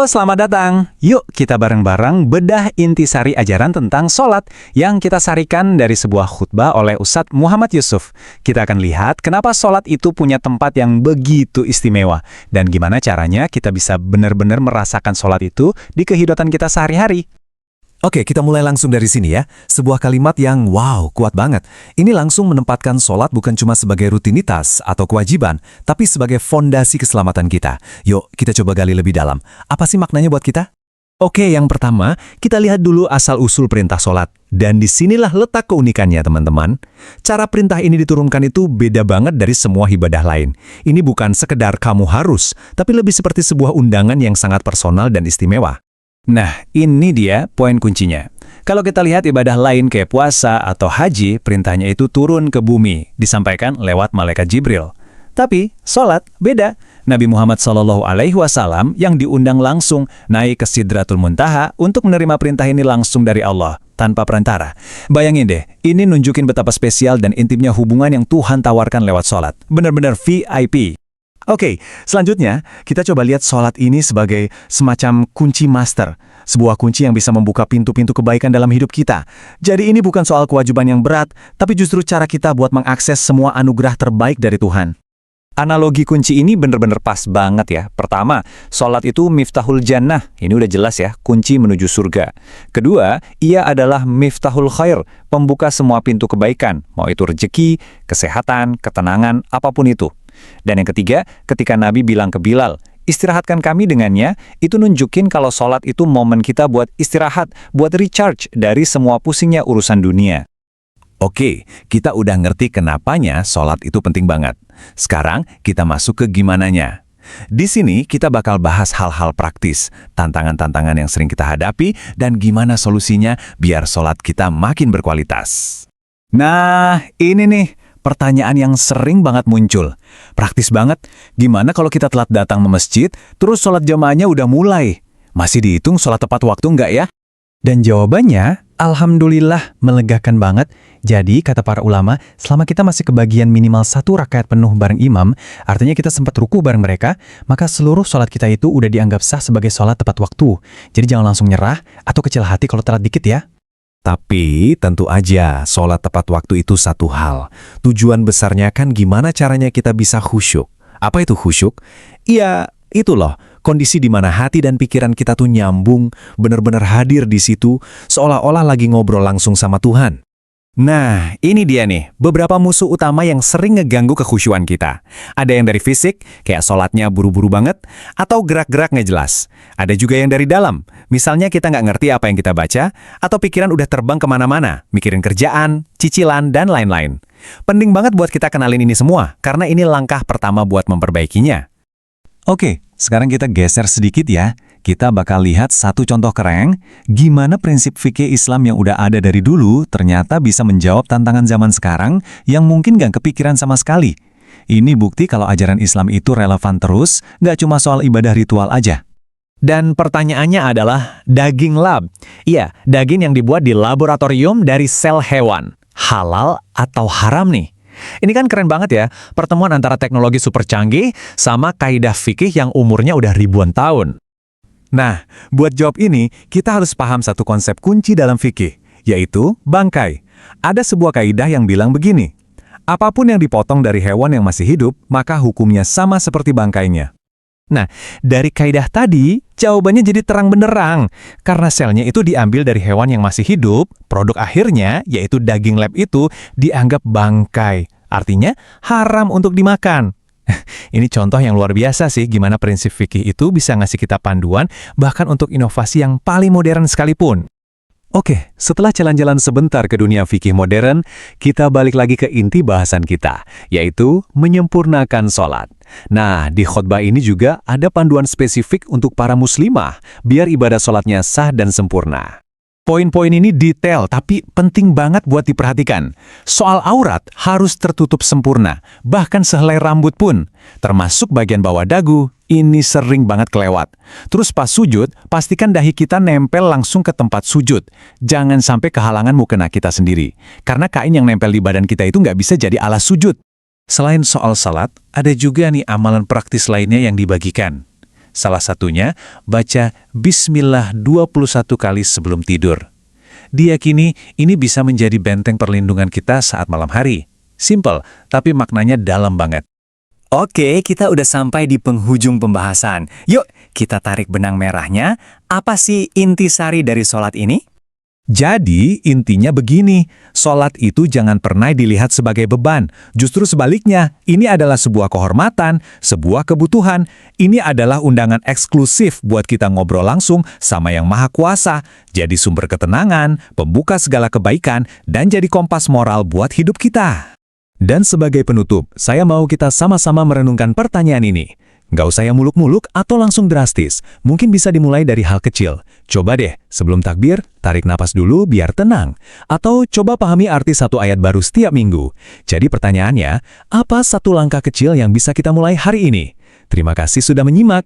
Halo, selamat datang. Yuk kita bareng-bareng bedah intisari ajaran tentang sholat yang kita sarikan dari sebuah khutbah oleh Ustadz Muhammad Yusuf. Kita akan lihat kenapa sholat itu punya tempat yang begitu istimewa dan gimana caranya kita bisa benar-benar merasakan sholat itu di kehidupan kita sehari-hari. Oke, kita mulai langsung dari sini ya. Sebuah kalimat yang wow, kuat banget. Ini langsung menempatkan sholat bukan cuma sebagai rutinitas atau kewajiban, tapi sebagai fondasi keselamatan kita. Yuk, kita coba gali lebih dalam. Apa sih maknanya buat kita? Oke, yang pertama, kita lihat dulu asal-usul perintah sholat. Dan disinilah letak keunikannya, teman-teman. Cara perintah ini diturunkan itu beda banget dari semua ibadah lain. Ini bukan sekedar kamu harus, tapi lebih seperti sebuah undangan yang sangat personal dan istimewa. Nah, ini dia poin kuncinya. Kalau kita lihat ibadah lain kayak puasa atau haji, perintahnya itu turun ke bumi, disampaikan lewat malaikat Jibril. Tapi, sholat beda. Nabi Muhammad SAW yang diundang langsung naik ke Sidratul Muntaha untuk menerima perintah ini langsung dari Allah, tanpa perantara. Bayangin deh, ini nunjukin betapa spesial dan intimnya hubungan yang Tuhan tawarkan lewat sholat. Benar-benar VIP. Oke, selanjutnya kita coba lihat sholat ini sebagai semacam kunci master. Sebuah kunci yang bisa membuka pintu-pintu kebaikan dalam hidup kita. Jadi ini bukan soal kewajiban yang berat, tapi justru cara kita buat mengakses semua anugerah terbaik dari Tuhan. Analogi kunci ini benar-benar pas banget ya. Pertama, sholat itu miftahul jannah. Ini udah jelas ya, kunci menuju surga. Kedua, ia adalah miftahul khair, pembuka semua pintu kebaikan. Mau itu rezeki, kesehatan, ketenangan, apapun itu. Dan yang ketiga, ketika Nabi bilang ke Bilal, istirahatkan kami dengannya, itu nunjukin kalau sholat itu momen kita buat istirahat, buat recharge dari semua pusingnya urusan dunia. Oke, kita udah ngerti kenapanya sholat itu penting banget. Sekarang kita masuk ke gimananya. Di sini kita bakal bahas hal-hal praktis, tantangan-tantangan yang sering kita hadapi, dan gimana solusinya biar sholat kita makin berkualitas. Nah, ini nih. Pertanyaan yang sering banget muncul. Praktis banget, gimana kalau kita telat datang ke masjid, terus sholat jamaahnya udah mulai? Masih dihitung sholat tepat waktu nggak ya? Dan jawabannya, alhamdulillah melegakan banget. Jadi, kata para ulama, selama kita masih kebagian minimal 1 rakaat penuh bareng imam, artinya kita sempat ruku bareng mereka, maka seluruh sholat kita itu udah dianggap sah sebagai sholat tepat waktu. Jadi jangan langsung nyerah atau kecil hati kalau telat dikit ya. Tapi tentu aja sholat tepat waktu itu satu hal. Tujuan besarnya kan gimana caranya kita bisa khusyuk. Apa itu khusyuk? Iya, itu loh. Kondisi di mana hati dan pikiran kita tuh nyambung, benar-benar hadir di situ, seolah-olah lagi ngobrol langsung sama Tuhan. Nah, ini dia nih, beberapa musuh utama yang sering ngeganggu kekhusyuan kita. Ada yang dari fisik, kayak sholatnya buru-buru banget, atau gerak-gerak nggak jelas. Ada juga yang dari dalam, misalnya kita nggak ngerti apa yang kita baca, atau pikiran udah terbang kemana-mana, mikirin kerjaan, cicilan, dan lain-lain. Penting banget buat kita kenalin ini semua, karena ini langkah pertama buat memperbaikinya. Oke, sekarang kita geser sedikit ya. Kita bakal lihat satu contoh keren, gimana prinsip fikih Islam yang udah ada dari dulu ternyata bisa menjawab tantangan zaman sekarang yang mungkin gak kepikiran sama sekali. Ini bukti kalau ajaran Islam itu relevan terus, gak cuma soal ibadah ritual aja. Dan pertanyaannya adalah daging lab. Iya, daging yang dibuat di laboratorium dari sel hewan. Halal atau haram nih? Ini kan keren banget ya, pertemuan antara teknologi super canggih sama kaidah fikih yang umurnya udah ribuan tahun. Nah, buat jawab ini, kita harus paham satu konsep kunci dalam fikih, yaitu bangkai. Ada sebuah kaidah yang bilang begini, apapun yang dipotong dari hewan yang masih hidup, maka hukumnya sama seperti bangkainya. Nah, dari kaidah tadi, jawabannya jadi terang benderang. Karena selnya itu diambil dari hewan yang masih hidup, produk akhirnya, yaitu daging lab itu, dianggap bangkai. Artinya, haram untuk dimakan. Ini contoh yang luar biasa sih, gimana prinsip fikih itu bisa ngasih kita panduan, bahkan untuk inovasi yang paling modern sekalipun. Oke, setelah jalan-jalan sebentar ke dunia fikih modern, kita balik lagi ke inti bahasan kita, yaitu menyempurnakan sholat. Nah, di khotbah ini juga ada panduan spesifik untuk para muslimah, biar ibadah sholatnya sah dan sempurna. Poin-poin ini detail, tapi penting banget buat diperhatikan. Soal aurat harus tertutup sempurna, bahkan sehelai rambut pun. Termasuk bagian bawah dagu, ini sering banget kelewat. Terus pas sujud, pastikan dahi kita nempel langsung ke tempat sujud. Jangan sampai kehalangan mukena kita sendiri. Karena kain yang nempel di badan kita itu nggak bisa jadi alas sujud. Selain soal salat, ada juga nih amalan praktis lainnya yang dibagikan. Salah satunya, baca Bismillah 21 kali sebelum tidur. Diyakini ini bisa menjadi benteng perlindungan kita saat malam hari. Simple, tapi maknanya dalam banget. Oke, kita udah sampai di penghujung pembahasan. Yuk, kita tarik benang merahnya. Apa sih intisari dari sholat ini? Jadi, intinya begini, sholat itu jangan pernah dilihat sebagai beban. Justru sebaliknya, ini adalah sebuah kehormatan, sebuah kebutuhan. Ini adalah undangan eksklusif buat kita ngobrol langsung sama Yang Maha Kuasa. Jadi sumber ketenangan, pembuka segala kebaikan, dan jadi kompas moral buat hidup kita. Dan sebagai penutup, saya mau kita sama-sama merenungkan pertanyaan ini. Nggak usah yang muluk-muluk atau langsung drastis. Mungkin bisa dimulai dari hal kecil. Coba deh, sebelum takbir, tarik napas dulu biar tenang. Atau coba pahami arti satu ayat baru setiap minggu. Jadi pertanyaannya, apa satu langkah kecil yang bisa kita mulai hari ini? Terima kasih sudah menyimak.